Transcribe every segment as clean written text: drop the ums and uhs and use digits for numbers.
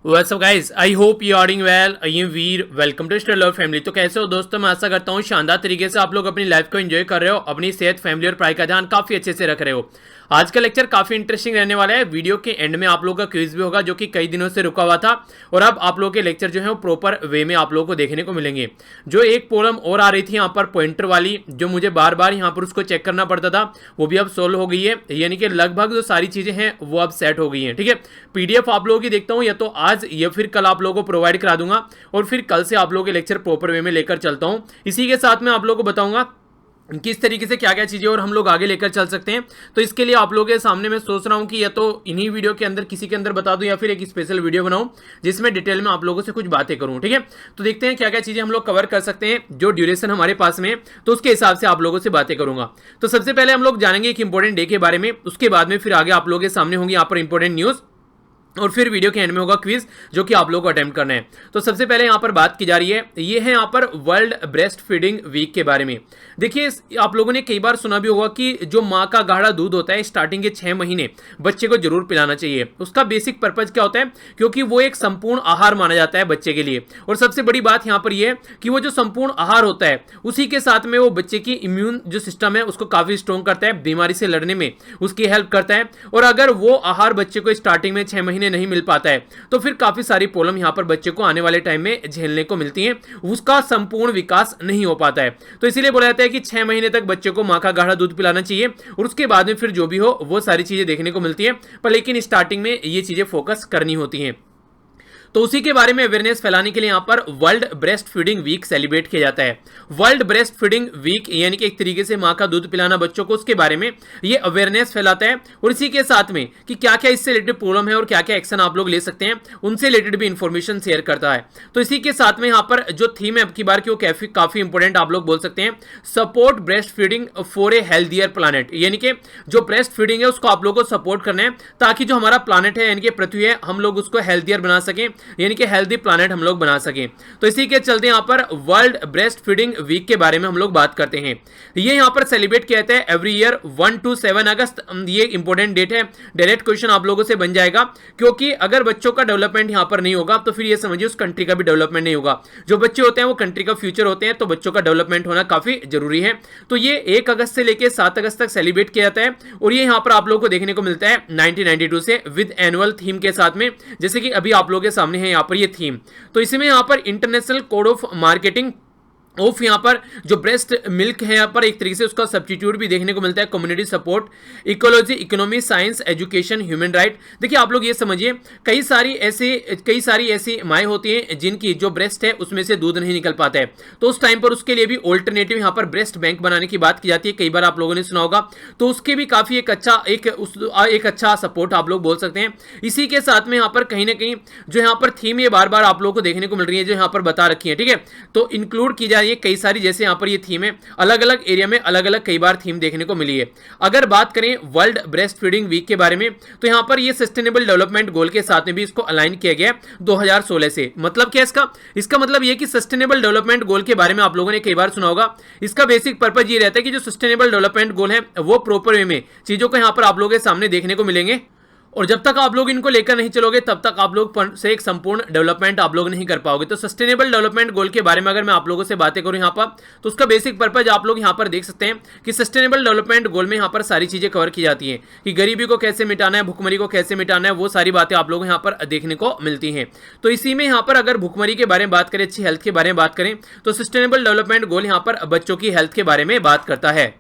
What's up guys? I hope you are doing well. I am Veer. Welcome to study love family. तो कैसे हो दोस्तों? मैं आशा करता हूँ शानदार तरीके से आप लोग अपनी लाइफ को एंजॉय कर रहे हो, अपनी सेहत, फैमिली और पढ़ाई का ध्यान काफी अच्छे से रख रहे हो। आज का लेक्चर काफी इंटरेस्टिंग रहने वाला है। वीडियो के एंड में आप लोगों का क्विज भी होगा जो कि कई दिनों से रुका हुआ था, और अब आप लोगों के लेक्चर जो है वो प्रॉपर वे में आप लोगों को देखने को मिलेंगे। जो एक प्रॉब्लम और आ रही थी यहाँ पर पॉइंटर वाली, जो मुझे बार बार यहाँ पर उसको चेक करना पड़ता था, वो भी अब सोल्व हो गई है। यानी कि लगभग जो सारी चीजें हैं वो अब सेट हो गई हैं। ठीक है, पीडीएफ आप लोगों की देखता हूँ या तो आज या फिर कल आप लोगों को प्रोवाइड करा दूंगा, और फिर कल से आप लोगों के लेक्चर प्रॉपर वे में लेकर चलता हूँ। इसी के साथ में आप लोगों को बताऊंगा किस तरीके से क्या क्या चीजें और हम लोग आगे लेकर चल सकते हैं। तो इसके लिए आप लोगों के सामने मैं सोच रहा हूं कि या तो इन्हीं वीडियो के अंदर किसी के अंदर बता दूं या फिर एक स्पेशल वीडियो बनाऊं जिसमें डिटेल में आप लोगों से कुछ बातें करूं। ठीक है, तो देखते हैं क्या क्या चीजें हम लोग कवर कर सकते हैं। जो ड्यूरेशन हमारे पास में है तो उसके हिसाब से आप लोगों से बातें करूंगा। तो सबसे पहले हम लोग जानेंगे एक इंपॉर्टेंट डे के बारे में, उसके बाद में फिर आगे आप लोगों के सामने होंगी यहाँ पर इंपॉर्टेंट न्यूज, और फिर वीडियो के एंड में होगा क्विज जो कि आप लोगों को अटेम्प्ट करना है। तो सबसे पहले यहाँ पर बात की जा रही है, ये है यहाँ पर वर्ल्ड ब्रेस्ट फीडिंग वीक के बारे में। देखिए, आप लोगों ने कई बार सुना भी होगा कि जो माँ का गाढ़ा दूध होता है स्टार्टिंग के 6 महीने बच्चे को जरूर पिलाना चाहिए। उसका बेसिक पर्पज क्या होता है? क्योंकि वो एक संपूर्ण आहार माना जाता है बच्चे के लिए। और सबसे बड़ी बात यहाँ पर यह है कि वो जो संपूर्ण आहार होता है उसी के साथ में वो बच्चे की इम्यून जो सिस्टम है उसको काफी स्ट्रॉन्ग करता है, बीमारी से लड़ने में उसकी हेल्प करता है। और अगर वो आहार बच्चे को स्टार्टिंग में 6 महीने नहीं मिल पाता है तो फिर काफी सारी प्रॉब्लम यहां पर बच्चे को आने वाले टाइम में झेलने को मिलती हैं, उसका संपूर्ण विकास नहीं हो पाता है। तो इसीलिए बोला जाता है कि 6 महीने तक बच्चे को मां का गाढ़ा दूध पिलाना चाहिए, और उसके बाद में फिर जो भी हो वो सारी चीजें देखने को मिलती है। पर लेकिन स्टार्टिंग में ये चीजें फोकस करनी होती हैं। तो उसी के बारे में अवेयरनेस फैलाने के लिए यहाँ पर world breastfeeding week celebrate किया जाता है। वर्ल्ड ब्रेस्ट फीडिंग वीक यानी कि एक तरीके से माँ का दूध पिलाना बच्चों को, उसके बारे में ये अवेयरनेस फैलाता है। और इसी के साथ में कि क्या क्या इससे रिलेटेड प्रॉब्लम है और क्या क्या एक्शन आप लोग ले सकते हैं उनसे रिलेटेड भी इंफॉर्मेशन शेयर करता है। तो इसी के साथ में यहाँ पर जो थीम है अब की बार की वो काफी इंपॉर्टेंट आप लोग बोल सकते हैं, support breast feeding for a healthier planet. यानी कि जो ब्रेस्ट फीडिंग है उसको आप लोग को सपोर्ट करना है ताकि जो हमारा प्लानट है यानी कि पृथ्वी है हम लोग उसको हेल्थियर बना सकें, यानी कि हेल्दी प्लैनेट हम लोग बना सकें। तो इसी के चलते यहां पर वर्ल्ड ब्रेस्ट फीडिंग वीक के बारे में हम लोग बात करते हैं। ये यहां पर सेलिब्रेट किया जाता है एवरी ईयर 1 to 7 अगस्त। ये इंपॉर्टेंट डेट है, डायरेक्ट क्वेश्चन आप लोगों से बन जाएगा, क्योंकि अगर बच्चों का डेवलपमेंट यहां पर नहीं होगा तो फिर ये समझिए उस कंट्री का भी डेवलपमेंट नहीं होगा। जो बच्चे होते हैं वो कंट्री का फ्यूचर होते हैं, तो बच्चों का डेवलपमेंट होना काफी जरूरी है। तो ये 1 अगस्त से लेकर 7 अगस्त तक सेलिब्रेट किया जाता है, और ये यहां पर आप लोगों को देखने को मिलता है 1992 से विद एनुअल थीम के साथ में, जैसे कि अभी आप लोगों के सामने है यहां पर ये थीम। तो इसमें यहां पर international code of marketing of यहाँ पर जो ब्रेस्ट मिल्क है यहाँ पर एक तरीके से उसका सब्स्टिट्यूट भी देखने को मिलता है, community support, ecology, economy, science, education, human right. देखिए आप लोग ये समझिए कई सारी ऐसी माएँ होती हैं जिनकी जो ब्रेस्ट है उसमें से दूध नहीं निकल पाता है, तो उस टाइम पर उसके लिए भी ऑल्टरनेटिव यहाँ पर ब्रेस्ट बैंक बनाने की बात की जाती है। कई बार आप लोगों ने सुना होगा, तो उसके भी काफी एक अच्छा सपोर्ट आप लोग बोल सकते हैं। इसी के साथ में यहाँ पर कहीं ना कहीं जो यहाँ पर थीम ये बार बार आप लोगों को देखने को मिल रही है, जो यहाँ पर बता रखी है। ठीक है, तो इंक्लूड की ये कई सारी, जैसे यहां पर ये थीम है, अलग अलग एरिया में अलग अलग कई बार थीम देखने को मिली है। अगर बात करें वर्ल्ड ब्रेस्ट फीडिंग वीक के बारे में, तो यहां पर ये सस्टेनेबल डेवलपमेंट गोल के साथ में भी इसको अलाइन किया गया 2016 से। मतलब क्या इसका मतलब ये कि सस्टेनेबल डेवलपमेंट गोल के बारे में आप लोगों ने कई बार सुना होगा। इसका बेसिक पर्पज ये रहता है कि जो सस्टेनेबल डेवलपमेंट गोल है वो प्रॉपर वे में चीजों को यहां पर आप लोगों के सामने देखने को मिलेंगे, और जब तक आप लोग इनको लेकर नहीं चलोगे तब तक आप लोग से एक संपूर्ण डेवलपमेंट आप लोग नहीं कर पाओगे। तो सस्टेनेबल डेवलपमेंट गोल के बारे में अगर मैं आप लोगों से बातें करूं यहाँ पर, तो उसका बेसिक पर्पज आप लोग यहाँ पर देख सकते हैं कि सस्टेनेबल डेवलपमेंट गोल में यहाँ पर सारी चीजें कवर की जाती हैं कि गरीबी को कैसे मिटाना है, भुखमरी को कैसे मिटाना है, वो सारी बातें आप लोग यहाँ पर देखने को मिलती हैं। तो इसी में यहाँ पर अगर भुखमरी के बारे में बात करें, अच्छी हेल्थ के बारे में बात करें, तो सस्टेनेबल डेवलपमेंट गोल यहाँ पर बच्चों की हेल्थ के बारे में बात करता है।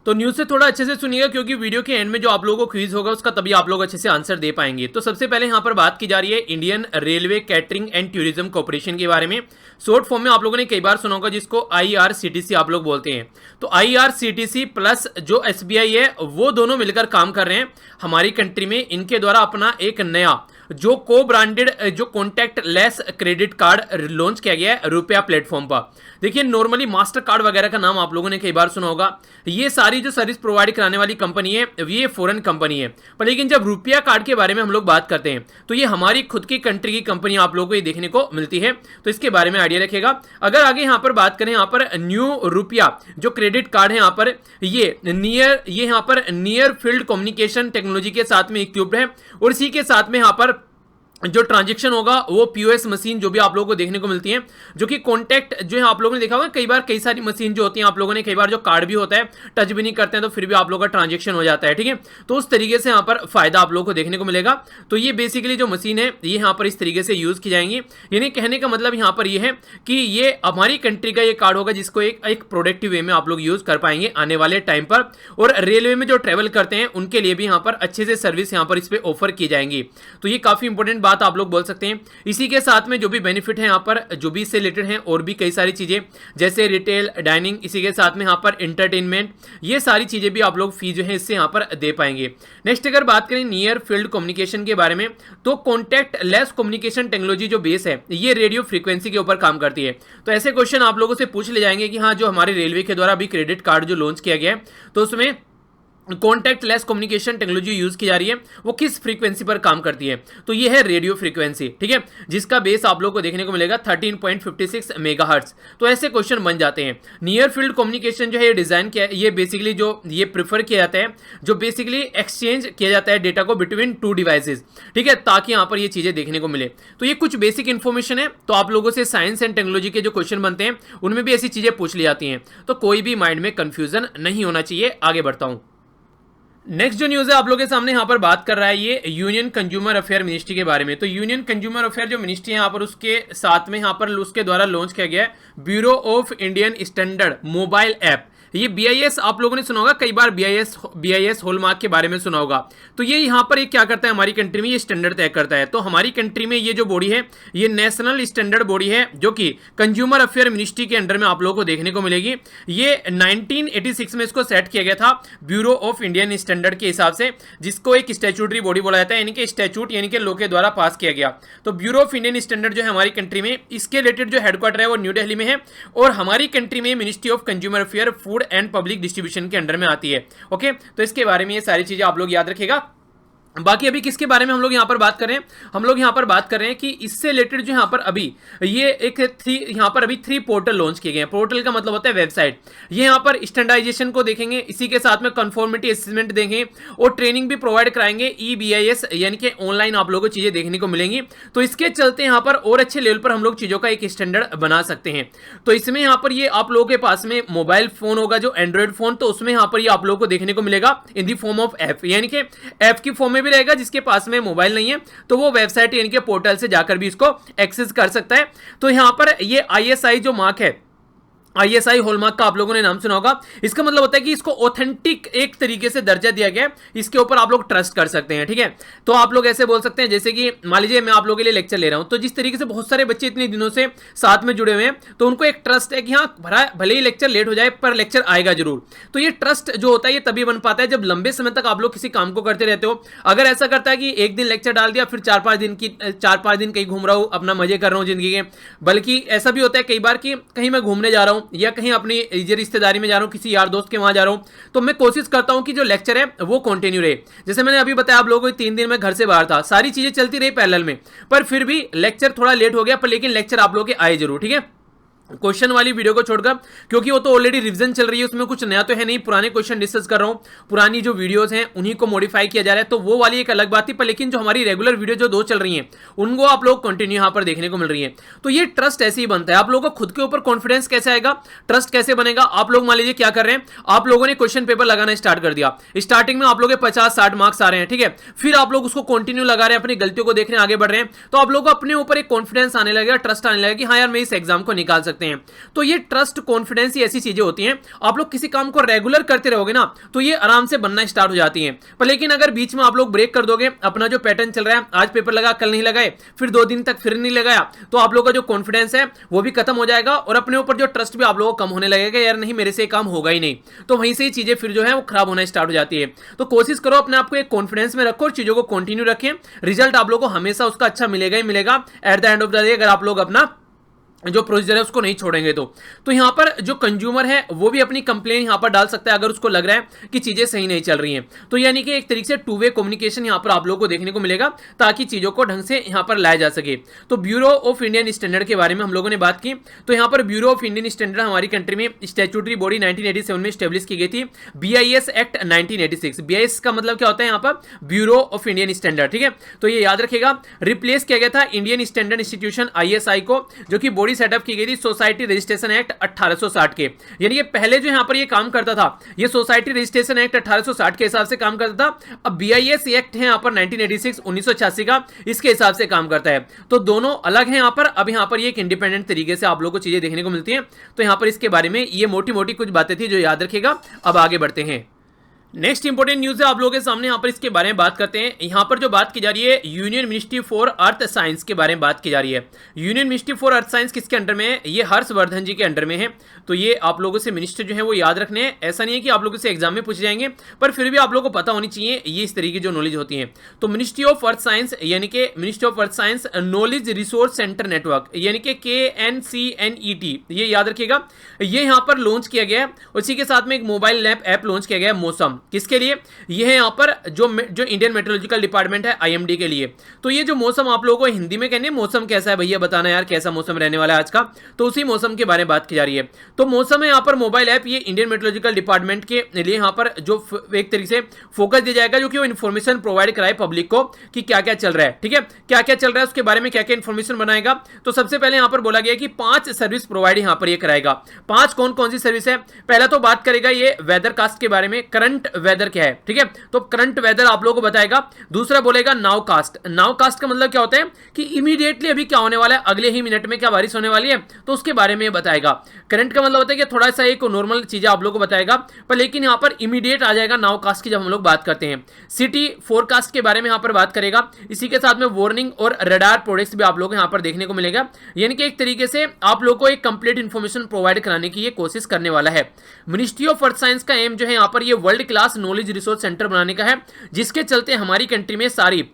तो न्यूज से थोड़ा अच्छे से सुनिएगा, क्योंकि वीडियो के एंड में जो आप लोगों को क्विज होगा उसका तभी आप लोग अच्छे से आंसर दे पाएंगे। तो सबसे पहले यहां पर बात की जा रही है Indian railway catering and tourism corporation के बारे में। शॉर्ट फॉर्म में आप लोगों ने कई बार सुना होगा, जिसको IRCTC आप लोग बोलते हैं। तो IRCTC प्लस जो SBI है वो दोनों मिलकर काम कर रहे हैं हमारी कंट्री में। इनके द्वारा अपना एक नया जो को ब्रांडेड जो contact less credit card launch किया गया है रुपया प्लेटफॉर्म पर। देखिए नॉर्मली मास्टर कार्ड वगैरह का नाम आप लोगों ने कई बार सुना होगा। ये सारी जो सर्विस प्रोवाइड कराने वाली कंपनी है ये फॉरेन कंपनी है, पर लेकिन जब रुपया कार्ड के बारे में हम लोग बात करते हैं तो ये हमारी खुद की कंट्री की कंपनी आप लोगों को ये देखने को मिलती है। तो इसके बारे में आइडिया रखेगा। अगर आगे यहाँ पर बात करें, यहाँ पर न्यू रुपया जो क्रेडिट कार्ड है यहाँ पर ये यहाँ पर नियर फील्ड कम्युनिकेशन टेक्नोलॉजी के साथ में इक्विप्ड है, और इसी के साथ में यहाँ पर जो ट्रांजेक्शन होगा वो पीओएस मशीन जो भी आप लोगों को देखने को मिलती है, जो कि कॉन्टैक्ट जो है आप लोगों ने देखा होगा कई बार, कई सारी मशीन जो होती हैं आप लोगों ने कई बार जो कार्ड भी होता है टच भी नहीं करते हैं तो फिर भी आप लोगों का ट्रांजेक्शन हो जाता है, ठीक है। तो उस तरीके से यहाँ पर फायदा आप लोगों को देखने को मिलेगा। तो ये बेसिकली जो मशीन है ये यहाँ पर इस तरीके से यूज की जाएंगी। यानी कहने का मतलब यहाँ पर ये है कि ये हमारी कंट्री का ये कार्ड होगा जिसको एक प्रोडक्टिव वे में आप लोग यूज कर पाएंगे आने वाले टाइम पर। और रेलवे में जो ट्रेवल करते हैं उनके लिए भी यहाँ पर अच्छे से सर्विस यहाँ पर इस पर ऑफर की जाएंगी। तो ये काफी इंपॉर्टेंट बात आप लोग बोल सकते हैं। इसी के साथ में जो भी बेनिफिट है यहाँ पर जो भी इससे रिलेटेड है और भी कई सारी चीजें जैसे रिटेल, डाइनिंग, इसी के साथ में यहाँ पर एंटरटेनमेंट, ये सारी चीजें भी आप लोग फी जो है इससे यहाँ पर दे पाएंगे। नेक्स्ट अगर बात करें नियर फील्ड कम्युनिकेशन के बारे में, तो कॉन्टैक्ट लेस कम्युनिकेशन टेक्नोलॉजी जो बेस है ये रेडियो फ्रीक्वेंसी के ऊपर काम करती है। तो ऐसे क्वेश्चन आप लोगों से पूछ ले जाएंगे कि हाँ जो हमारे रेलवे के द्वारा अभी क्रेडिट कार्ड जो लॉन्च किया गया है तो उसमें contact less communication technology use की जा रही है, वो किस फ्रीक्वेंसी पर काम करती है। तो ये है रेडियो फ्रीक्वेंसी, ठीक है, जिसका बेस आप लोगों को देखने को मिलेगा 13.56 मेगाहर्ट्ज। तो ऐसे क्वेश्चन बन जाते हैं। नियर फील्ड कम्युनिकेशन जो है डिजाइन किया, ये बेसिकली जो ये प्रेफर किया जाता है, जो बेसिकली एक्सचेंज किया जाता है डेटा को बिटवीन टू डिवाइसेस, ठीक है, ताकि यहां पर ये चीजें देखने को मिले। तो ये कुछ बेसिक इन्फॉर्मेशन है। तो आप लोगों से साइंस एंड टेक्नोलॉजी के जो क्वेश्चन बनते हैं उनमें भी ऐसी चीजें पूछ ली जाती हैं, तो कोई भी माइंड में कंफ्यूजन नहीं होना चाहिए। आगे बढ़ता हूं। नेक्स्ट जो न्यूज है आप लोगों के सामने यहाँ पर बात कर रहा है ये यूनियन कंज्यूमर अफेयर मिनिस्ट्री के बारे में। तो यूनियन कंज्यूमर अफेयर जो मिनिस्ट्री है यहाँ पर उसके साथ में यहाँ पर उसके द्वारा लॉन्च किया गया है bureau of Indian standard mobile app. ये BIS आप लोगों ने सुना होगा, कई बार BIS हॉलमार्क के बारे में सुना होगा। तो ये यहाँ पर क्या करता है हमारी कंट्री में, ये स्टैंडर्ड तय करता है। तो हमारी कंट्री में ये जो बॉडी है ये नेशनल स्टैंडर्ड बॉडी है जो कि कंज्यूमर अफेयर मिनिस्ट्री के अंडर में आप लोगों को देखने को मिलेगी। ये 1986 में इसको सेट किया गया था ब्यूरो ऑफ इंडियन स्टैंडर्ड के हिसाब से, जिसको एक स्टैट्यूटरी बॉडी बोला जाता है, यानी कि स्टैट्यूट यानी कि लॉ के द्वारा पास किया गया। तो ब्यूरो ऑफ इंडियन स्टैंडर्ड जो है हमारी कंट्री में, इसके रिलेटेड जो हेडक्वार्टर है वो न्यू दिल्ली में है और हमारी कंट्री में ministry of consumer affair food and public distribution के अंडर में आती है। ओके, तो इसके बारे में ये सारी चीजें आप लोग याद रखिएगा। बाकी अभी किसके बारे में हम लोग यहां पर बात कर रहे हैं, हम लोग यहां पर बात कर रहे हैं कि इससे रिलेटेड जो यहां पर अभी ये एक यहां पर अभी 3 पोर्टल लॉन्च किए गए हैं। पोर्टल का मतलब होता है वेबसाइट। ये यहां पर स्टैंडर्डाइजेशन को देखेंगे, इसी के साथ में कंफर्मिटी असेसमेंट देंगे और ट्रेनिंग भी प्रोवाइड कराएंगे। EBIS यानी कि ऑनलाइन आप लोगों को चीजें देखने को मिलेंगी। तो इसके चलते यहां पर और अच्छे लेवल पर हम लोग चीजों का एक स्टैंडर्ड बना सकते हैं। तो इसमें यहां पर ये आप लोगों के पास में मोबाइल फोन होगा जो एंड्रॉइड फोन, तो उसमें यहां पर ये आप लोगों को देखने को मिलेगा इन दी फॉर्म ऑफ ऐप, यानी कि ऐप की फॉर्म में भी रहेगा। जिसके पास में मोबाइल नहीं है तो वो वेबसाइट यानी कि पोर्टल से जाकर भी इसको एक्सेस कर सकता है। तो यहां पर ये ISI जो मार्क है, ISI हॉलमार्क का आप लोगों ने नाम सुना होगा। इसका मतलब होता है कि इसको ऑथेंटिक एक तरीके से दर्जा दिया गया है, इसके ऊपर आप लोग ट्रस्ट कर सकते हैं, ठीक है। तो आप लोग ऐसे बोल सकते हैं जैसे कि मान लीजिए मैं आप लोगों के लिए लेक्चर ले रहा हूं, तो जिस तरीके से बहुत सारे बच्चे इतने दिनों से साथ में जुड़े हुए हैं तो उनको एक ट्रस्ट है कि हाँ भले ही लेक्चर लेट हो जाए पर लेक्चर आएगा जरूर। तो ये ट्रस्ट जो होता है ये तभी बन पाता है जब लंबे समय तक आप लोग किसी काम को करते रहते हो। अगर ऐसा करता है कि एक दिन लेक्चर डाल दिया फिर 4-5 दिन कहीं घूम रहा हूं, अपना मजे कर रहा हूं जिंदगी के, बल्कि ऐसा भी होता है कई बार कि कहीं मैं घूमने जा रहा हूं या कहीं अपनी रिश्तेदारी में जा रहा हूं, किसी यार दोस्त के वहां जा रहा हूं, तो मैं कोशिश करता हूं कि जो लेक्चर है वो कंटिन्यू रहे। जैसे मैंने अभी बताया आप लोगों को 3 दिन में घर से बाहर था, सारी चीजें चलती रही पैरेलल में, पर फिर भी लेक्चर थोड़ा लेट हो गया, पर लेकिन लेक्चर आप लोगों के आए जरूर, ठीक है। क्वेश्चन वाली वीडियो को छोड़कर, क्योंकि वो तो ऑलरेडी रिवीजन चल रही है, उसमें कुछ नया तो है नहीं, पुराने क्वेश्चन डिस्कस कर रहा हूं, पुरानी जो वीडियोस हैं उन्हीं को मॉडिफाई किया जा रहा है, तो वो वाली एक अलग बात थी। पर लेकिन जो हमारी रेगुलर वीडियो जो 2 चल रही हैं उनको आप लोग कंटिन्यू यहां पर देखने को मिल रही है। तो ये ट्रस्ट ऐसे ही बनता है। आप लोगों को खुद के ऊपर कॉन्फिडेंस कैसे आएगा, ट्रस्ट कैसे बनेगा। आप लोग मान लीजिए क्या कर रहे हैं, आप लोगों ने क्वेश्चन पेपर लगाना स्टार्ट कर दिया, स्टार्टिंग में आप लोगों के 50-60 मार्क्स आ रहे हैं, ठीक है, फिर आप लोग उसको कंटिन्यू लगा रहे हैं, अपनी गलतियों को देखने आगे बढ़ रहे हैं, तो आप लोगों को अपने ऊपर एक कॉन्फिडेंस आने लगेगा, ट्रस्ट आने लगेगा कि हाँ यार मैं इस एग्जाम को निकाल सकते हैं। तो ये ट्रस्ट कॉन्फिडेंस ही ऐसी चीजें होती हैं, आप लोग किसी काम को रेगुलर करते रहोगे ना तो ये आराम से बनना स्टार्ट हो जाती हैं। पर लेकिन अगर बीच में आप लोग ब्रेक कर दोगे, अपना जो पैटर्न चल रहा है, आज पेपर लगा कल नहीं लगाए, फिर 2 दिन तक फिर नहीं लगाया, तो आप लोगों का जो कॉन्फिडेंस है वो भी खत्म हो जाएगा और अपने ऊपर जो ट्रस्ट भी आप लोगों को कम होने लगेगा, यार नहीं मेरे से काम होगा ही नहीं। तो वहीं से ही चीजें फिर जो है वो खराब होना स्टार्ट हो जाती है। तो कोशिश करो अपने आप को एक कॉन्फिडेंस में रखो और चीजों को कंटिन्यू रखें, रिजल्ट आप लोगों को हमेशा उसका अच्छा मिलेगा ही मिलेगा at the end of the day, अगर आप लोग अपना जो प्रोसीजर है उसको नहीं छोड़ेंगे तो यहाँ पर जो कंज्यूमर है वो भी अपनी कंप्लेन यहाँ पर डाल सकता है अगर उसको लग रहा है कि चीजें सही नहीं चल रही हैं। तो यानी कि एक तरीके से टू वे कम्युनिकेशन यहाँ पर आप लोगों को देखने को मिलेगा ताकि चीजों को ढंग से यहाँ पर लाया जा सके। तो ब्यूरो ऑफ इंडियन स्टैंडर्ड के बारे में हम लोगों ने बात की। तो यहाँ पर ब्यूरो ऑफ इंडियन स्टैंडर्ड हमारी कंट्री में स्टैट्यूटरी बॉडी 1987 में स्टेब्लिश की गई थी, BIS एक्ट 1986। BIS का मतलब क्या होता है यहाँ पर, ब्यूरो ऑफ इंडियन स्टैंडर्ड, ठीक है। तो ये याद रखेगा। रिप्लेस किया गया था इंडियन स्टैंडर्ड इंस्टीट्यूशन ISI को, जो कि बॉडी सेटअप की गई थी सोसाइटी रजिस्ट्रेशन एक्ट 1860 के। यानी कि पहले जो यहां पर ये काम करता था ये सोसाइटी रजिस्ट्रेशन एक्ट 1860 के हिसाब से काम करता था। अब BIS एक्ट है यहां पर 1986 1986 का, इसके हिसाब से काम करता है। तो दोनों अलग हैं यहां पर। अब यहां पर ये एक इंडिपेंडेंट तरीके से आप लोगों को चीजें देखने को मिलती हैं। तो यहां पर इसके बारे में ये मोटी मोटी कुछ बातें थी जो याद रखेगा। अब आगे बढ़ते हैं। नेक्स्ट इंपॉर्टेंट न्यूज है आप लोगों के सामने, यहाँ पर इसके बारे में बात करते हैं। यहाँ पर जो बात की जा रही है union ministry for earth science के बारे में बात की जा रही है। Union ministry for earth science किसके अंडर में है, ये हर्षवर्धन जी के अंडर में है। तो ये आप लोगों से मिनिस्टर जो है वो याद रखने हैं। ऐसा नहीं है कि आप लोगों से एग्जाम में पूछे जाएंगे, पर फिर भी आप लोगों को पता होनी चाहिए ये इस तरीके की जो नॉलेज होती है। तो मिनिस्ट्री ऑफ अर्थ साइंस यानी कि ministry of earth science knowledge resource centre network यानी कि KNCNET, ये याद रखिएगा। ये यहाँ पर लॉन्च किया गया है। उसी के साथ में एक मोबाइल ऐप लॉन्च किया गया है मौसम, किसके लिए, ये है यहाँ पर जो इंडियन मेट्रोलॉजिकल डिपार्टमेंट है IMD के लिए। तो ये जो मौसम आप लोगों को हिंदी में कहने मौसम कैसा है भैया बताना यार, कैसा मौसम रहने वाला है आज का, तो उसी मौसम के बारे में बात की जा रही है। तो मौसम है यहाँ पर मोबाइल ऐप, ये इंडियन मेट्रोलॉजिकल डिपार्टमेंट के लिए यहाँ पर जो एक तरीके से फोकस दिया जाएगा, जो कि वो इन्फॉर्मेशन प्रोवाइड कराए पब्लिक को कि क्या क्या चल रहा है, ठीक है, क्या क्या चल रहा है उसके बारे में क्या क्या इन्फॉर्मेशन बनाएगा। तो सबसे पहले यहाँ पर बोला गया कि 5 सर्विस प्रोवाइड यहाँ पर ये कराएगा। 5 कौन कौन सी सर्विस है, पहला तो बात करेगा ये वेदर कास्ट के बारे में, करंट वेदर क्या है, ठीक है, तो करंट वेदर आप लोगों को बताएगा। दूसरा बोलेगा नाउ कास्ट। नाउ कास्ट का मतलब क्या होता है कि इमीडिएटली अभी क्या होने वाला है, अगले ही मिनट में क्या बारिश होने वाली है, तो उसके बारे में बताएगा। करंट का मतलब होता है कि थोड़ा सा एक नॉर्मल चीजें आप लोगों को बताएगा, पर लेकिन यहां पर इमीडिएट आ जाएगा नाउ कास्ट की जब हम लोग बात करते हैं। सिटी फोरकास्ट के बारे में यहां पर बात करेगा। इसी के साथ में वार्निंग और रडार प्रोडक्ट्स भी आप लोग यहां पर देखने को मिलेगा। यानी कि एक तरीके से आप लोग को एक कंप्लीट इंफॉर्मेशन प्रोवाइड कराने की ये कोशिश करने वाला है। मिनिस्ट्री ऑफ अर्थ साइंस का एम जो है यहाँ पर ये world class knowledge resource centre बनाने का है, जिसके चलते हमारी कंट्री में सारी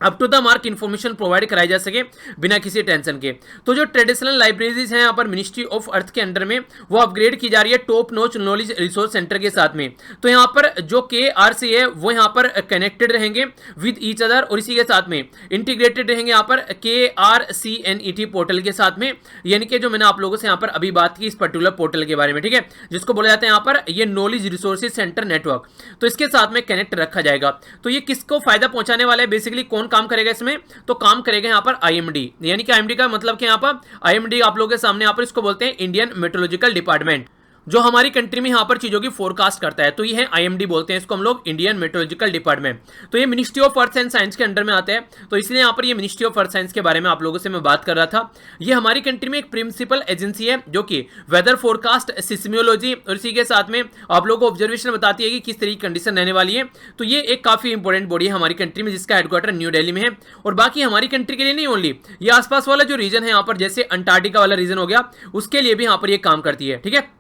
up to the mark information provide कराई जा सके बिना किसी टेंशन के। तो जो ट्रेडिशनल लाइब्रेरीज हैं यहाँ पर मिनिस्ट्री ऑफ अर्थ के अंडर में, वो अपग्रेड की जा रही है top notch knowledge resource centre के साथ में। तो यहाँ पर जो KRC है वो यहाँ पर कनेक्टेड रहेंगे विद ईच अदर, और इसी के साथ में इंटीग्रेटेड रहेंगे यहाँ पर KRCNET पोर्टल के साथ में। यानी कि जो मैंने आप लोगों से यहाँ पर अभी बात की इस पर्टिकुलर पोर्टल के बारे में, ठीक है, जिसको बोला जाता है यहाँ पर ये नॉलेज रिसोर्सेज सेंटर नेटवर्क, तो इसके साथ में कनेक्ट रखा जाएगा। तो ये किसको फायदा पहुंचाने वाला है, बेसिकली कौन काम करेगा इसमें, तो काम करेगा यहाँ पर IMD। यानी कि IMD का मतलब कि यहाँ पर IMD आप लोगों के सामने यहाँ पर इसको बोलते हैं इंडियन मेट्रोलॉजिकल डिपार्टमेंट, जो हमारी कंट्री में यहाँ पर चीजों की फोरकास्ट करता है। तो ये है IMD बोलते हैं इसको हम लोग, इंडियन मेट्रोलॉजिकल डिपार्टमेंट। तो ये ministry of earth and science के अंडर में आता है। तो इसलिए यहाँ पर ये मिनिस्ट्री ऑफ अर्थ साइंस के बारे में आप लोगों से मैं बात कर रहा था। ये हमारी कंट्री में एक प्रिंसिपल एजेंसी है जो कि वेदर फोरकास्ट, सिस्मियोलॉजी और इसी के साथ में आप लोगों को ऑब्जर्वेशन बताती है कि किस तरीके की कंडीशन रहने वाली है। तो ये एक काफी इंपॉर्टेंट बॉडी है हमारी कंट्री में, जिसका हेडक्वार्टर न्यू दिल्ली में है। और बाकी हमारी कंट्री के लिए नहीं ओनली, ये आसपास वाला जो रीजन है यहाँ पर, जैसे अंटार्कटिका वाला रीजन हो गया, उसके लिए भी यहाँ पर ये काम करती है, ठीक है।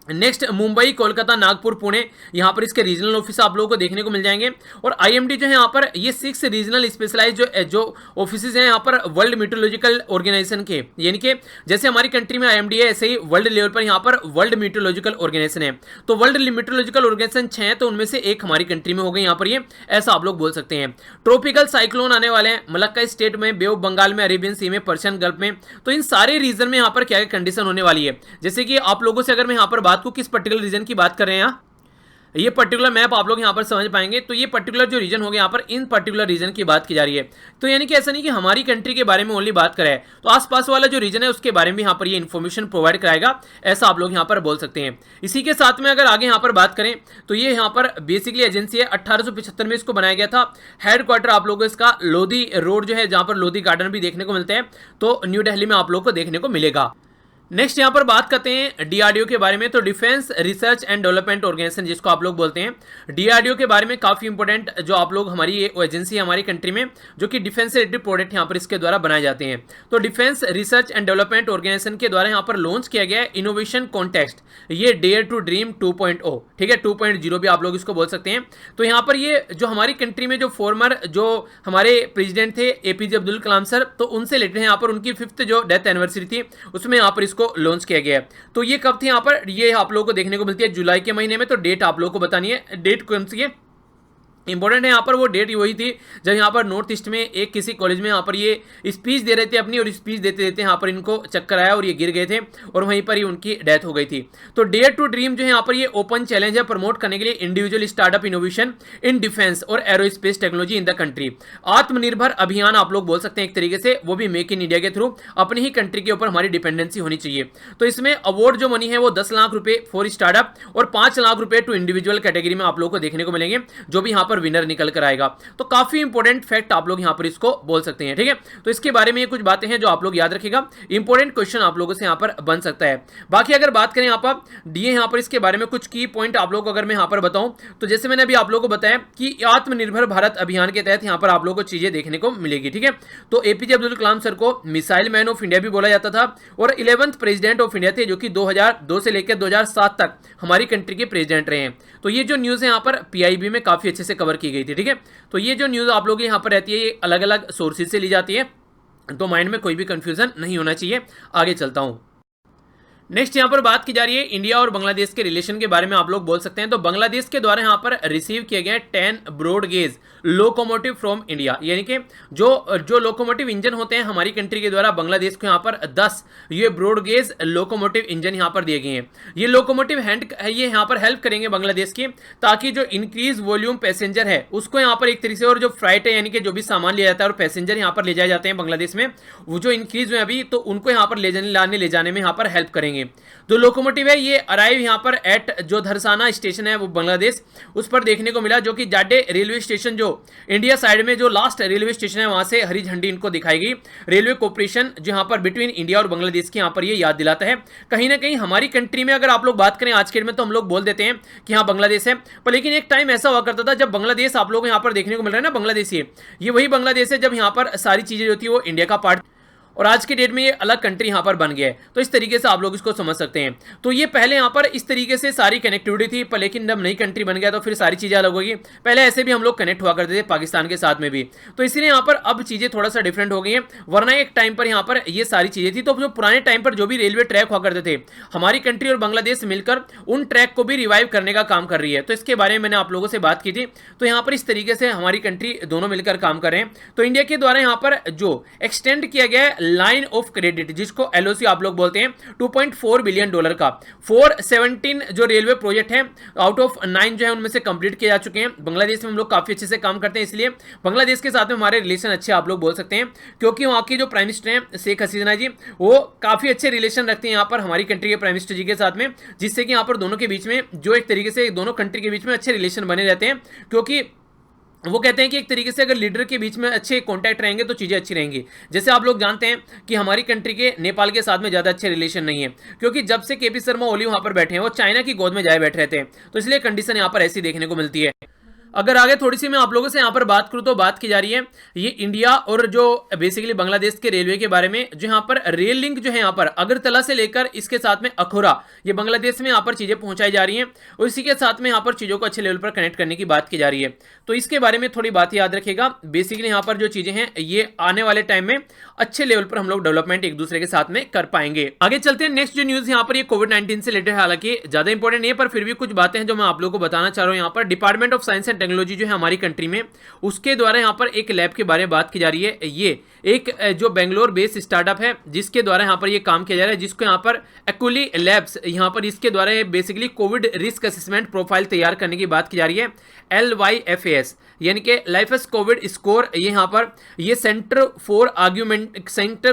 नेक्स्ट मुंबई, कोलकाता, नागपुर, पुणे, यहाँ पर इसके रीजनल ऑफिस आप लोगों को देखने को मिल जाएंगे। और IMD जो है यहाँ पर ये 6 रीजनल स्पेशलाइज जो ऑफिसेज हैं यहाँ पर वर्ल्ड मीटरोलॉजिकल ऑर्गेनाइजेशन के, यानी कि जैसे हमारी कंट्री में IMD है, ऐसे ही वर्ल्ड लेवल पर यहाँ पर वर्ल्ड मीटरोलॉजिकल ऑर्गेनाइजेशन है। तो वर्ल्ड मीटरोलॉजिकल ऑर्गेनाइजेशन 6 है, तो उनमें से एक हमारी कंट्री में हो गई यहाँ पर, ये ऐसा आप लोग बोल सकते हैं। ट्रॉपिकल साइक्लोन आने वाले हैं मलक्का स्टेट में, बे ऑफ बंगाल में, अरेबियन सी में, पर्शियन गल्फ में। तो इन सारे रीजन में यहाँ पर क्या कंडीशन होने वाली है, जैसे कि आप लोगों से अगर मैं यहाँ पर बात को किस पर्टिकुलर रीजन की बात कर रहे हैं, ये पर्टिकुलर मैप आप लोग यहाँ पर समझ पाएंगे। तो ये पर्टिकुलर जो रीजन हो गया यहाँ पर, इन पर्टिकुलर रीजन की बात की जा रही है। तो यानी कि ऐसा नहीं कि हमारी कंट्री के बारे में ओनली बात करें, तो आसपास वाला जो रीजन है उसके बारे में यहाँ पर ये इन्फॉर्मेशन प्रोवाइड कराएगा, ऐसा आप लोग यहाँ पर बोल सकते हैं। इसी के साथ में अगर आगे यहाँ पर बात करें तो ये यहाँ पर बेसिकली एजेंसी है, 1875 में इसको बनाया गया था। हेडक्वार्टर आप लोगों को इसका लोधी रोड जो है, जहाँ पर लोधी गार्डन भी देखने को मिलते हैं, तो न्यू दिल्ली में आप लोग को देखने को मिलेगा। नेक्स्ट यहाँ पर बात करते हैं डीआरडीओ के बारे में। तो defence research and development organisation, जिसको आप लोग बोलते हैं, डीआरडीओ के बारे में काफी इंपॉर्टेंट जो आप लोग, हमारी ये एजेंसी है हमारी कंट्री में, जो कि डिफेंस से रिलेटेड प्रोडक्ट यहाँ पर इसके द्वारा बनाए जाते हैं। तो defence research and development organisation के द्वारा यहाँ पर लॉन्च किया गया है इनोवेशन कॉन्टेक्स्ट, ये डेयर टू ड्रीम 2.0, ठीक है, 2.0 भी आप लोग इसको बोल सकते हैं। तो यहाँ पर ये जो हमारी कंट्री में जो फॉर्मर जो हमारे प्रेसिडेंट थे एपीजे अब्दुल कलाम सर, तो उनसे रिलेटेड यहाँ पर उनकी 5th जो डेथ एनिवर्सरी थी उसमें यहाँ पर इसको लॉन्च किया गया है। तो ये कब थी यहाँ पर, ये आप लोगों को देखने को मिलती है जुलाई के महीने में। तो डेट आप लोगों को बतानी है, डेट कौन सी है, इंपॉर्टेंट है यहाँ पर। वो डेट वही थी जब यहाँ पर नॉर्थ ईस्ट में एक किसी कॉलेज में यहाँ पर ये स्पीच दे रहे थे अपनी, और स्पीच देते देते यहाँ पर इनको चक्कर आया और ये गिर गए थे और वहीं पर ही उनकी डेथ हो गई थी। तो डेयर टू ड्रीम जो है यहाँ पर ये ओपन चैलेंज है प्रमोट करने के लिए individual startup innovation in defence और aerospace technology in the country. Atmanirbhar अभियान आप लोग बोल सकते हैं एक तरीके से, वो भी मेक इन इंडिया के थ्रू, अपनी ही कंट्री के ऊपर हमारी डिपेंडेंसी होनी चाहिए। तो इसमें अवार्ड जो मनी है वो 10 लाख रुपए फॉर स्टार्टअप और 5 लाख रुपए टू इंडिविजुअल कैटेगरी में आप लोग को देखने को मिलेंगे, जो भी यहाँ पर विनर निकल कर आएगा। तो काफी इंपॉर्टेंट फैक्ट आप लोग यहां पर इसको बोल सकते हैं, ठीक है। तो इसके बारे में कुछ बातें हैं जो आप लोग याद रखिएगा, इंपॉर्टेंट क्वेश्चन आप लोगों से यहां पर बन सकता है। बाकी अगर बात करें यहां पर दिए यहां पर इसके बारे में कुछ की पॉइंट आप लोग अगर मैं यहां पर बताऊं, तो जैसे मैंने अभी आप लोगों को बताया कि आत्मनिर्भर भारत अभियान के तहत यहां पर आप लोगों को चीजें देखने को मिलेगी, ठीक है। तो एपीजे अब्दुल कलाम सर को मिसाइल मैन ऑफ इंडिया भी बोला जाता था और 11th प्रेसिडेंट ऑफ इंडिया थे, जो कि 2002 से लेकर 2007 तक हमारी कंट्री के प्रेसिडेंट रहे हैं। तो ये जो न्यूज है यहाँ पर पीआईबी में काफी अच्छे से कवर की गई थी, ठीक है। तो ये जो न्यूज़ आप लोग यहाँ पर रहती है ये अलग अलग सोर्सेज से ली जाती है, तो माइंड में कोई भी कंफ्यूजन नहीं होना चाहिए। आगे चलता हूँ। नेक्स्ट यहाँ पर बात की जा रही है इंडिया और बांग्लादेश के रिलेशन के बारे में आप लोग बोल सकते हैं। तो बांग्लादेश के द्वारा यहाँ पर रिसीव किए गए 10 broad gauge locomotive from India, यानी कि जो लोकोमोटिव इंजन होते हैं हमारी कंट्री के द्वारा बांग्लादेश को यहाँ पर 10 ये ब्रॉड गेज लोकोमोटिव इंजन यहाँ पर दिए गए हैं। ये लोकोमोटिव ये यहाँ पर हेल्प करेंगे बांग्लादेश की, ताकि जो इंक्रीज वॉल्यूम पैसेंजर है उसको यहाँ पर एक तरीके से, और जो फ्लाइट है यानी कि जो भी सामान लिया जाता है और पैसेंजर यहाँ पर ले जाए जाते हैं बांग्लादेश में, वो जो इंक्रीज हुए अभी, तो उनको यहाँ पर ले जाने में यहाँ पर हेल्प करेंगे। जो लोकोमोटिव है ये अराइव यहाँ पर एट जो धरसाना स्टेशन है वो बांग्लादेश, उस पर देखने को मिला, जो कि जाडे रेलवे स्टेशन जो इंडिया साइड में जो लास्ट रेलवे स्टेशन है वहां से हरी झंडी इनको दिखाई गई। रेलवे कॉर्पोरेशन जो यहाँ पर बिटवीन इंडिया और बांग्लादेश की यहाँ पर ये याद दिलाता है। कहीं ना कहीं हमारी कंट्री में अगर आप लोग बात करें आज के डेट में, तो हम लोग बोल देते हैं कि हाँ बांग्लादेश है, पर लेकिन एक टाइम ऐसा हुआ करता था जब बांग्लादेश आप लोग यहाँ पर देखने को मिल रहा है ना, बांग्लादेश ये वही बांग्लादेश है जब यहाँ पर सारी चीजें जो थी वो इंडिया का पार्ट, और आज के डेट में ये अलग कंट्री यहाँ पर बन गया है। तो इस तरीके से आप लोग इसको समझ सकते हैं। तो ये पहले यहाँ पर इस तरीके से सारी कनेक्टिविटी थी, पर लेकिन जब नई कंट्री बन गया तो फिर सारी चीज़ें अलग होगी। पहले ऐसे भी हम लोग कनेक्ट हुआ करते थे पाकिस्तान के साथ में भी, तो इसलिए यहाँ पर अब चीज़ें थोड़ा सा डिफरेंट हो गई हैं, वरना एक टाइम पर यहाँ पर ये सारी चीज़ें थी। तो जो पुराने टाइम पर जो भी रेलवे ट्रैक हुआ करते थे, हमारी कंट्री और बांग्लादेश मिलकर उन ट्रैक को भी रिवाइव करने का काम कर रही है। तो इसके बारे में मैंने आप लोगों से बात की थी। तो यहाँ पर इस तरीके से हमारी कंट्री दोनों मिलकर काम कर रहे हैं। तो इंडिया के द्वारा यहाँ पर जो एक्सटेंड किया गया है लाइन ऑफ क्रेडिट, जिसको एलओसी आप लोग बोलते हैं, $2.4 बिलियन का 417 जो रेलवे प्रोजेक्ट है आउट ऑफ 9 जो है उनमें से कंप्लीट किए जा चुके हैं। बांग्लादेश में हम लोग काफी अच्छे से काम करते हैं, इसलिए बांग्लादेश के साथ में हमारे रिलेशन अच्छे आप लोग बोल सकते हैं, क्योंकि वहां की जो प्राइम मिनिस्टर हैं शेख हसीना जी, वो काफी अच्छे रिलेशन रखते हैं यहाँ पर हमारी कंट्री के प्राइम मिनिस्टर जी के साथ में, जिससे कि यहाँ पर दोनों के बीच में जो एक तरीके से दोनों कंट्री के बीच में अच्छे रिलेशन बने रहते हैं। क्योंकि वो कहते हैं कि एक तरीके से अगर लीडर के बीच में अच्छे कांटेक्ट रहेंगे तो चीज़ें अच्छी रहेंगी। जैसे आप लोग जानते हैं कि हमारी कंट्री के नेपाल के साथ में ज़्यादा अच्छे रिलेशन नहीं है, क्योंकि जब से केपी शर्मा ओली वहाँ पर बैठे हैं वो चाइना की गोद में जाए बैठ रहे थे, तो इसलिए कंडीशन यहाँ पर ऐसी देखने को मिलती है। अगर आगे थोड़ी सी मैं आप लोगों से यहाँ पर बात करूँ तो बात की जा रही है ये इंडिया और जो बेसिकली बांग्लादेश के रेलवे के बारे में, जो यहाँ पर रेल लिंक जो है यहाँ पर अगरतला से लेकर इसके साथ में अखोरा, ये बांग्लादेश में यहाँ पर चीज़ें पहुँचाई जा रही हैं, और इसी के साथ में यहाँ पर चीज़ों को अच्छे लेवल पर कनेक्ट करने की बात की जा रही है। तो इसके बारे में थोड़ी बात याद रखिएगा। बेसिकली यहाँ पर जो चीज़ें हैं ये आने वाले टाइम में अच्छे लेवल पर हम लोग डेवलपमेंट एक दूसरे के साथ में कर पाएंगे। आगे चलते हैं। नेक्स्ट जो न्यूज़ यहाँ पर ये कोविड-19 से रिलेटेड, हालांकि ज़्यादा इंपॉर्टेंट नहीं है पर फिर भी कुछ बातें हैं जो मैं आप लोगों को बताना चाह रहा हूँ। यहाँ पर department of science and technology जो है हमारी कंट्री में, उसके द्वारा यहाँ पर एक लैब के बारे में बात की जा रही है। ये एक जो बेंगलोर बेस्ड स्टार्टअप है जिसके द्वारा यहाँ पर ये काम किया जा रहा है, जिसको यहाँ पर एक्यूली लैब्स, यहाँ पर इसके द्वारा basically Covid risk assessment profile तैयार करने की बात की जा रही है। LYFAS यानी कि लाइफस कोविड स्कोर, ये यहाँ पर ये centre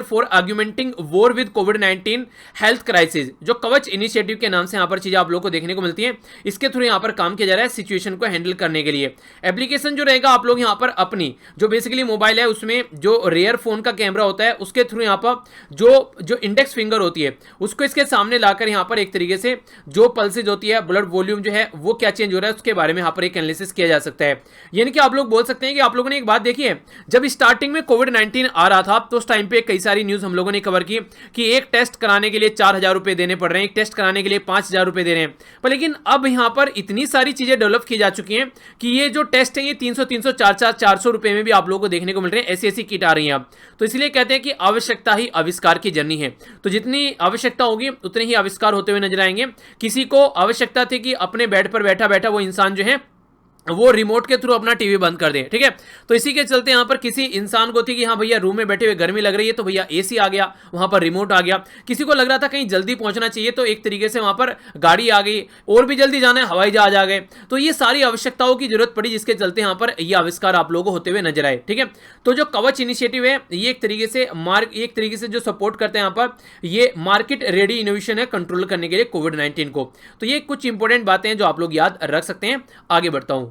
for augmenting war with कोविड-19 हेल्थ क्राइसिस, जो कवच इनिशिएटिव के नाम से यहाँ पर चीजें आप लोगों को देखने को मिलती है, इसके थ्रू यहाँ पर काम किया जा रहा है सिचुएशन को हैंडल करने के लिए। लिए। एप्लीकेशन जो रहेगा आप लोग यहाँ पर अपनी जो बेसिकली मोबाइल है उसमें जो रेयर फोन का कैमरा होता है उसके थ्रू यहाँ पर जो इंडेक्स फिंगर होती है उसको इसके सामने लाकर यहाँ पर एक तरीके से जो पल्सेज होती है, ब्लड वॉल्यूम जो है वो क्या चेंज हो रहा है उसके बारे में यहाँ पर एक एनालिसिस किया जा सकता है। यानी कि आप लोग बोल सकते हैं कि आप लोगों ने एक बात देखी है, जब स्टार्टिंग में कोविड-19 आ रहा था तो उस टाइम पे कई सारी न्यूज हम लोगों ने कवर की कि एक टेस्ट कराने के लिए 4,000 रुपए देने पड़ रहे हैं, एक टेस्ट कराने के लिए 5,000 रुपए दे रहे हैं। पर लेकिन अब यहाँ पर इतनी सारी चीजें डेवलप की जा चुकी हैं कि ये जो टेस्ट है ये 300 400 रुपए में भी आप लोगों को देखने को मिल रहे हैं। ऐसी किट आ रही है अब, तो इसलिए कहते हैं कि आवश्यकता ही आविष्कार की जर्नी है। तो जितनी आवश्यकता होगी उतने ही आविष्कार होते हुए नजर आएंगे। किसी को आवश्यकता थी कि अपने बेड पर बैठा बैठा वो इंसान जो है वो रिमोट के थ्रू अपना टीवी बंद कर दे, ठीक है। तो इसी के चलते यहां पर किसी इंसान को थी कि हाँ भैया रूम में बैठे हुए गर्मी लग रही है तो भैया एसी आ गया, वहां पर रिमोट आ गया। किसी को लग रहा था कहीं जल्दी पहुंचना चाहिए तो एक तरीके से वहां पर गाड़ी आ गई, और भी जल्दी जाना है हवाई जहाज आ गए। तो ये सारी आवश्यकताओं की जरूरत पड़ी जिसके चलते यहां पर ये आविष्कार आप लोगों को होते हुए नजर आए, ठीक है। तो जो कवच इनिशिएटिव है ये एक तरीके से जो सपोर्ट करते हैं यहाँ पर ये मार्केट रेडी इनोवेशन है कंट्रोल करने के लिए कोविड-19 को। तो ये कुछ इंपॉर्टेंट बातें हैं जो आप लोग याद रख सकते हैं। आगे बढ़ता हूं।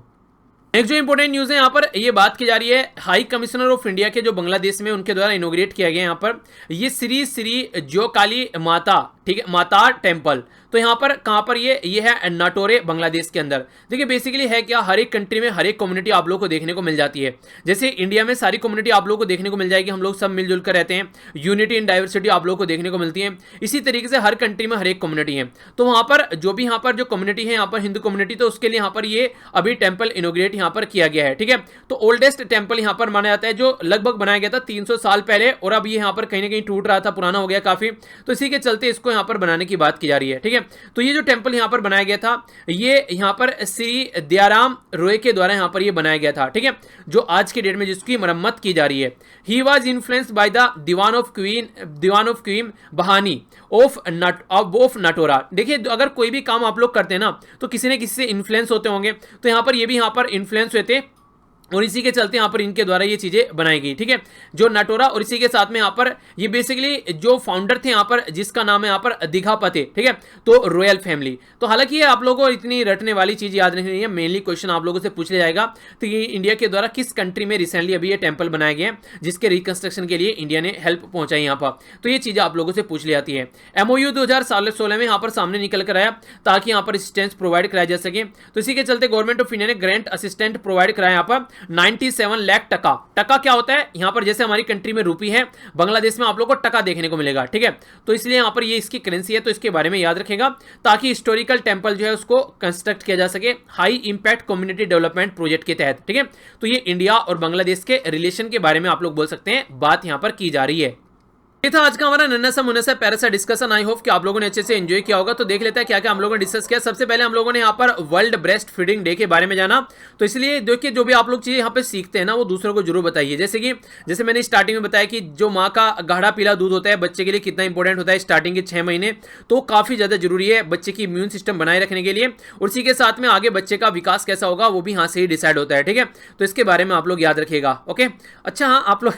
नेक्स्ट जो इंपॉर्टेंट न्यूज है यहाँ पर ये बात की जा रही है हाई कमिश्नर ऑफ इंडिया के जो बांग्लादेश में उनके द्वारा इनोग्रेट किया गया यहाँ पर ये श्री जोकाली माता, ठीक है, माता टेम्पल। तो यहाँ पर कहाँ पर ये है नाटोरे बांग्लादेश के अंदर। देखिए बेसिकली है क्या, हर एक कंट्री में हर एक कम्युनिटी आप लोगों को देखने को मिल जाती है। जैसे इंडिया में सारी कम्युनिटी आप लोगों को देखने को मिल जाएगी, हम लोग सब मिलजुल कर रहते हैं, यूनिटी इन डाइवर्सिटी आप लोगों को देखने को मिलती है। इसी तरीके से हर कंट्री में हर एक कम्युनिटी है। तो वहाँ पर जो भी यहाँ पर जो कम्युनिटी है यहाँ पर हिंदू कम्युनिटी, तो उसके लिए यहाँ पर ये अभी टेम्पल इनोग्रेट यहाँ पर किया गया है, ठीक है। तो ओल्डेस्ट टेम्पल यहाँ पर माना जाता है जो लगभग बनाया गया था 300 साल पहले, और अब ये यहाँ पर कहीं ना कहीं टूट रहा था, पुराना हो गया काफी। तो इसी के चलते इसको यहाँ पर बनाने की बात की जा रही है, ठीक है। तो ये जो टेम्पल यहाँ पर बनाया गया था ये यहाँ पर श्री दयाराम रॉय के द्वारा यहाँ पर ये बनाया गया था, ठीक है, जो आज के डेट में जिसकी मरम्मत की जा रही है। He was influenced by the Dewan of queen Bhabani of Natore. देखिए अगर कोई भी काम आप लोग करते हैं ना तो किसी न किसी से इन्फ्लुएंस होते होंगे, तो यहाँ पर ये भी यहाँ पर इन्फ्लुएंस हुए थे और इसी के चलते यहाँ पर इनके द्वारा ये चीजें बनाई गई, ठीक है, जो नटोरा। और इसी के साथ में यहाँ पर ये बेसिकली जो फाउंडर थे यहाँ पर जिसका नाम है यहाँ पर दिघापते, ठीक है, तो रॉयल फैमिली। तो हालांकि ये आप लोगों को इतनी रटने वाली चीज याद नहीं है, मेनली क्वेश्चन आप लोगों से पूछ लिया जाएगा तो ये इंडिया के द्वारा किस कंट्री में रिसेंटली अभी ये टेम्पल बनाया गया जिसके रिकंस्ट्रक्शन के लिए इंडिया ने हेल्प पहुंचाई यहाँ पर। तो ये चीजें आप लोगों से पूछ ली जाती है। MOU 2016 में यहाँ पर सामने निकल कर आया ताकि यहाँ पर असिस्टेंस प्रोवाइड कराया जा सके। तो इसी के चलते गवर्नमेंट ऑफ इंडिया ने ग्रांट असिस्टेंट प्रोवाइड कराया यहाँ पर 97 लाख टका। टका क्या होता है, यहाँ पर जैसे हमारी कंट्री में रुपी है, बांग्लादेश में आप लोगों को टका देखने को मिलेगा, ठीक है। तो इसलिए यहाँ पर ये इसकी करेंसी है, तो इसके बारे में याद रखेगा ताकि हिस्टोरिकल टेंपल जो है उसको कंस्ट्रक्ट किया जा सके high impact community development project के तहत, ठीक है। तो ये इंडिया और बांग्लादेश के रिलेशन के बारे में आप लोग बोल सकते हैं बात यहाँ पर की जा रही है। ये था आज का हमारा नन्हा सा मुन्ना सा प्यारा सा डिस्कशन। आई होप कि आप लोगों ने अच्छे से एंजॉय किया होगा। तो देख लेते हैं क्या क्या हम लोगों ने डिस्कस किया। सबसे पहले हम लोगों ने यहाँ पर वर्ल्ड ब्रेस्ट फीडिंग डे के बारे में जाना, तो इसलिए देखिए जो भी आप लोग चीजें यहाँ पे सीखते हैं ना वो दूसरों को जरूर बताइए। जैसे मैंने स्टार्टिंग में बताया कि जो माँ का गाढ़ा पीला दूध होता है बच्चे के लिए कितना इंपॉर्टेंट होता है स्टार्टिंग के 6 महीने, तो काफी ज्यादा जरूरी है बच्चे की इम्यून सिस्टम बनाए रखने के लिए। और इसी के साथ में आगे बच्चे का विकास कैसा होगा वो भी यहाँ से ही डिसाइड होता है, ठीक है। तो इसके बारे में आप लोग याद रखिएगा, ओके। अच्छा हाँ, आप लोग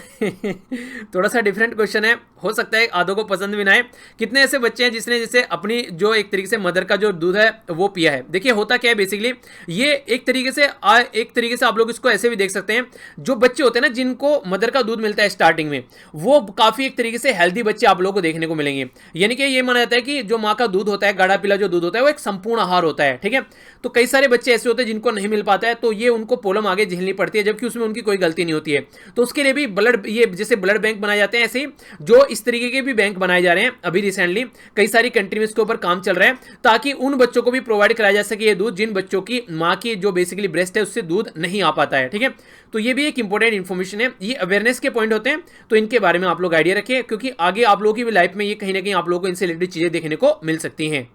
थोड़ा सा डिफरेंट क्वेश्चन है, हो सकता है आधों को पसंद भी ना आए। कितने ऐसे बच्चे हैं जिसने जैसे अपनी जो एक तरीके से मदर का जो दूध है वो पिया है। देखिए होता क्या है बेसिकली, ये एक तरीके से आप लोग इसको ऐसे भी देख सकते हैं, जो बच्चे होते हैं ना जिनको मदर का दूध मिलता है स्टार्टिंग में, वो काफी एक तरीके से हेल्दी बच्चे आप लोगों को देखने को मिलेंगे। यानी कि ये माना जाता है कि जो माँ का दूध होता है, गाढ़ा पीला जो दूध होता है, वो एक संपूर्ण आहार होता है, ठीक है। तो कई सारे बच्चे ऐसे होते हैं जिनको नहीं मिल पाता है, तो ये उनको प्रॉब्लम आगे झेलनी पड़ती है, जबकि उसमें उनकी कोई गलती नहीं होती है। तो उसके लिए भी ये जैसे ब्लड बैंक बनाए जाते हैं, ऐसे ही जो इस तरीके के भी बैंक बनाए जा रहे हैं। अभी रिसेंटली कई सारी कंट्री में इसके ऊपर काम चल रहा है, ताकि उन बच्चों को भी प्रोवाइड कराया जा सके ये दूध जिन बच्चों की माँ की जो बेसिकली ब्रेस्ट है उससे दूध नहीं आ पाता है, ठीक है। तो ये भी एक इंपॉर्टेंट इन्फॉर्मेशन है, ये अवेयरनेस के पॉइंट होते हैं, तो इनके बारे में आप लोग आइडिया रखिए, क्योंकि आगे आप लोगों की भी लाइफ में ये कहीं ना कहीं आप लोगों को इनसे रिलेटेड चीजें देखने को मिल सकती हैं।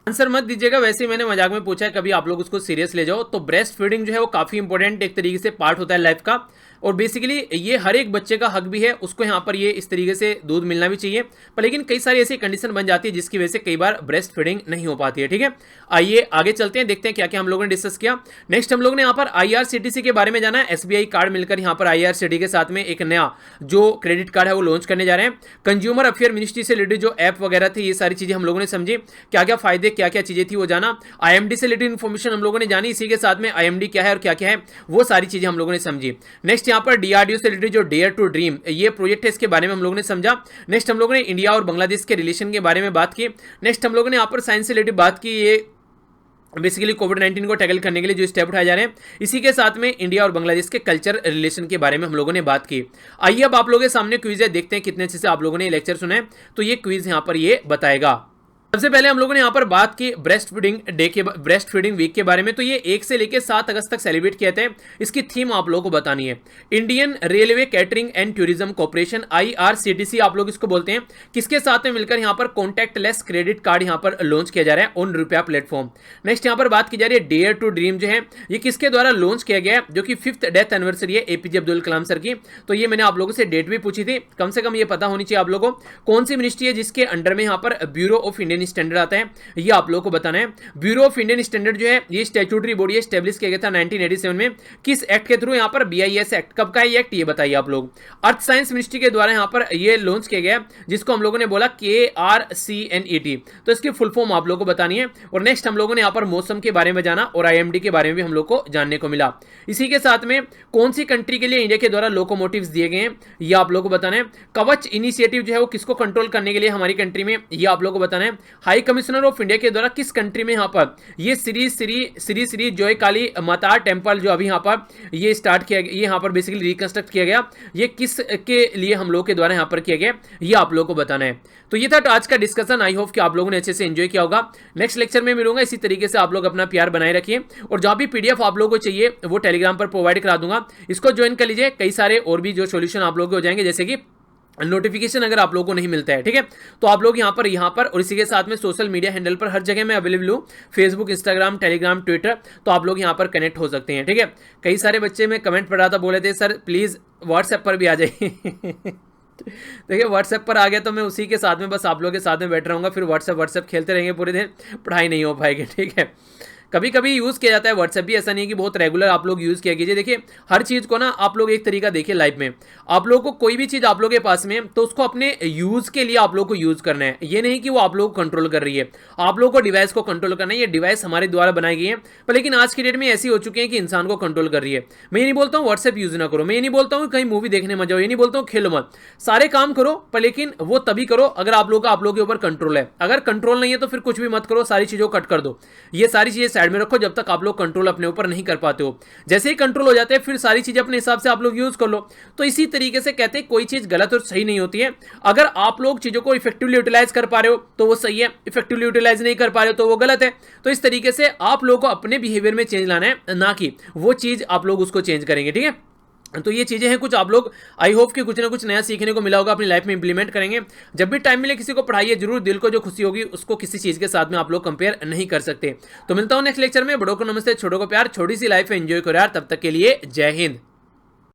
आंसर मत दीजिएगा, वैसे ही मैंने मजाक में पूछा है, कभी आप लोग उसको सीरियस ले जाओ। तो ब्रेस्ट फीडिंग जो है वो काफी इंपॉर्टेंट एक तरीके से पार्ट होता है लाइफ का। और बेसिकली ये हर एक बच्चे का हक भी है, उसको यहाँ पर ये इस तरीके से दूध मिलना भी चाहिए, पर लेकिन कई सारी ऐसी कंडीशन बन जाती है जिसकी वजह से कई बार ब्रेस्ट फीडिंग नहीं हो पाती है। ठीक है, आइए आगे चलते हैं, देखते हैं क्या क्या हम लोगों ने डिस्कस किया। नेक्स्ट हम लोग ने यहाँ पर IRCTC के बारे में जाना है। SBI कार्ड मिलकर यहाँ पर IRCTC के साथ में एक नया जो क्रेडिट कार्ड है वो लॉन्च करने जा रहे हैं। कंज्यूमर अफेयर मिनिस्ट्री से रिलेटेड जो ऐप वगैरह थे, ये सारी चीजें हम लोगों ने समझी, क्या क्या फायदे क्या क्या चीजें थी वो जाना। IMD से रिलेटेड इन्फॉर्मेशन हम लोगों ने जानी, इसी के साथ में IMD क्या है और क्या क्या है वो सारी चीजें हम लोगों ने समझी। नेक्स्ट यहाँ पर DRDO से रिलेटेड जो डेयर टू ड्रीम ये प्रोजेक्ट है, इसके बारे में हम लोगों ने समझा। नेक्स्ट हम लोगों ने इंडिया और बांग्लादेश के रिलेशन के बारे में बात की। नेक्स्ट हम लोगों ने यहाँ पर साइंस से रिलेटेड बात की, ये बेसिकली कोविड-19 को टैकल करने के लिए जो स्टेप उठाए जा रहे हैं, इसी के साथ में इंडिया और बांग्लादेश के कल्चर रिलेशन के बारे में हम लोगों ने बात की। आइए अब आप लोगों के सामने क्विज है, देखते हैं कितने अच्छे से आप लोगों ने लेक्चर सुने। तो ये क्विज यहाँ पर ये बताएगा। सबसे पहले हम लोगों ने यहाँ पर बात की ब्रेस्ट फीडिंग वीक के बारे में। तो ये 1 से लेकर 7 अगस्त तक सेलिब्रेट किए थे। इसकी थीम आप लोगों को बतानी है। Indian railway catering and tourism corporation IRCTC आप लोग इसको बोलते हैं, किसके साथ में मिलकर यहाँ पर कॉन्टैक्टलेस क्रेडिट कार्ड यहाँ पर लॉन्च किया जा रहा है ऑन रुपया प्लेटफॉर्म। नेक्स्ट यहाँ पर बात की जा रही है डेयर टू ड्रीम जो है ये किसके द्वारा लॉन्च किया गया है, जो कि 5th डेथ एनिवर्सरी है APJ अब्दुल कलाम सर की। तो ये मैंने आप लोगों से डेट भी पूछी थी, कम से कम ये पता होनी चाहिए आप लोगों को। कौन सी मिनिस्ट्री है जिसके अंडर में यहाँ पर ब्यूरो ऑफ इंडियन स्टैंडर्ड आता है, ये आप लोगों को बताना है। ब्यूरो ऑफ इंडियन स्टैंडर्ड जो है ये स्टैट्यूटरी बॉडी एस्टैब्लिश किया गया था 1987 में। किस एक्ट के थ्रू यहाँ पर BIS एक्ट, कब का है ये एक्ट ये बताइए आप लोग। अर्थ साइंस मिनिस्ट्री के द्वारा यहाँ पर ये लॉन्च किया गया, जिसको हम लोगों ने बोला KRCNET। तो इसकी फुल फॉर्म आप लोगों को बतानी है। और नेक्स्ट हम लोगों ने यहाँ पर मौसम के बारे में जाना और IMD के बारे में भी हम लोग को जानने को मिला। इसी के साथ में कौन सी कंट्री के लिए इंडिया के द्वारा लोकोमोटिव्स दिए गए हैं, ये आप लोगों को बताना है। कवच इनिशिएटिव जो है वो किसको कंट्रोल करने के लिए हमारी कंट्री में, ये आप लोगों को बताना है। हाई कमिश्नर ऑफ इंडिया के द्वारा किस कंट्री में यहाँ पर ये श्री जॉय काली माता टेम्पल जो अभी यहाँ पर ये स्टार्ट किया गया, ये यहाँ पर बेसिकली रिकंस्ट्रक्ट किया गया, ये किस के लिए हम लोग के द्वारा यहाँ पर किया गया, ये आप लोगों को बताना है। तो ये था तो आज का डिस्कशन। आई होप कि आप लोगों ने अच्छे से एंजॉय किया होगा। नेक्स्ट लेक्चर में मिलूंगा, इसी तरीके से आप लोग अपना प्यार बनाए रखिए। और जहाँ भी PDF आप लोगों को चाहिए वो टेलीग्राम पर प्रोवाइड करा दूंगा, इसको ज्वाइन कर लीजिए। कई सारे और भी जो सोल्यूशन आप लोग हो जाएंगे, जैसे कि नोटिफिकेशन अगर आप लोगों को नहीं मिलता है, ठीक है, तो आप लोग यहाँ पर और इसी के साथ में सोशल मीडिया हैंडल पर हर जगह मैं अवेलेबल हूँ, फेसबुक, इंस्टाग्राम, टेलीग्राम, ट्विटर, तो आप लोग यहाँ पर कनेक्ट हो सकते हैं। ठीक है, कई सारे बच्चे में कमेंट पढ़ रहा था, बोले थे सर प्लीज़ व्हाट्सएप पर भी आ जाइए। देखिए व्हाट्सएप पर आ गया तो मैं उसी के साथ में बस आप लोगों के साथ में बैठ रहूँगा, फिर व्हाट्सएप खेलते रहेंगे पूरे दिन, पढ़ाई नहीं हो पाएगी। ठीक है, कभी कभी यूज़ किया जाता है व्हाट्सएप भी, ऐसा नहीं है कि बहुत रेगुलर आप लोग यूज़ किया कीजिए। देखिए हर चीज़ को ना आप लोग एक तरीका देखिए लाइफ में, आप लोगों को कोई भी चीज़ आप लोगों के पास में तो उसको अपने यूज़ के लिए आप लोग को यूज़ करना है, ये नहीं कि वो आप लोग को कंट्रोल कर रही है। आप लोगों को डिवाइस को कंट्रोल करना है, ये डिवाइस हमारे द्वारा बनाई गई है, पर लेकिन आज की डेट में ऐसी हो चुकी है कि इंसान को कंट्रोल कर रही है। मैं ये नहीं बोलता हूँ व्हाट्सएप यूज़ ना करो, मैं ये नहीं बोलता हूँ कहीं मूवी देखने मत जाओ, ये नहीं बोलता हूँ खेलो मत, सारे काम करो, पर लेकिन वो तभी करो अगर आप लोग का आप लोगों के ऊपर कंट्रोल है। अगर कंट्रोल नहीं है तो फिर कुछ भी मत करो, सारी चीज़ों को कट कर दो। ये सारी चीज़ें साइड में रखो जब तक आप लोग कंट्रोल अपने ऊपर नहीं कर पाते हो। जैसे ही कंट्रोल हो जाते हैं फिर सारी चीजें अपने हिसाब से आप लोग यूज कर लो। तो इसी तरीके से कहते हैं कोई चीज गलत और सही नहीं होती है। अगर आप लोग चीजों को इफेक्टिवली यूटिलाइज कर पा रहे हो तो वो सही है, इफेक्टिवली यूटिलाइज नहीं कर पा रहे हो तो वो गलत है। तो इस तरीके से आप लोगों को अपने बिहेवियर में चेंज लाना है, ना कि वो चीज आप लोग उसको चेंज करेंगे। ठीक है, तो ये चीज़ें हैं कुछ, आप लोग आई होप कि कुछ ना कुछ नया सीखने को मिला होगा, अपनी लाइफ में इंप्लीमेंट करेंगे। जब भी टाइम मिले किसी को पढ़ाइए जरूर, दिल को जो खुशी होगी उसको किसी चीज़ के साथ में आप लोग कंपेयर नहीं कर सकते। तो मिलता हूँ नेक्स्ट लेक्चर में। बड़ों को नमस्ते, छोटों को प्यार, छोटी सी लाइफ एंजॉय करो यार। तब तक के लिए जय हिंद।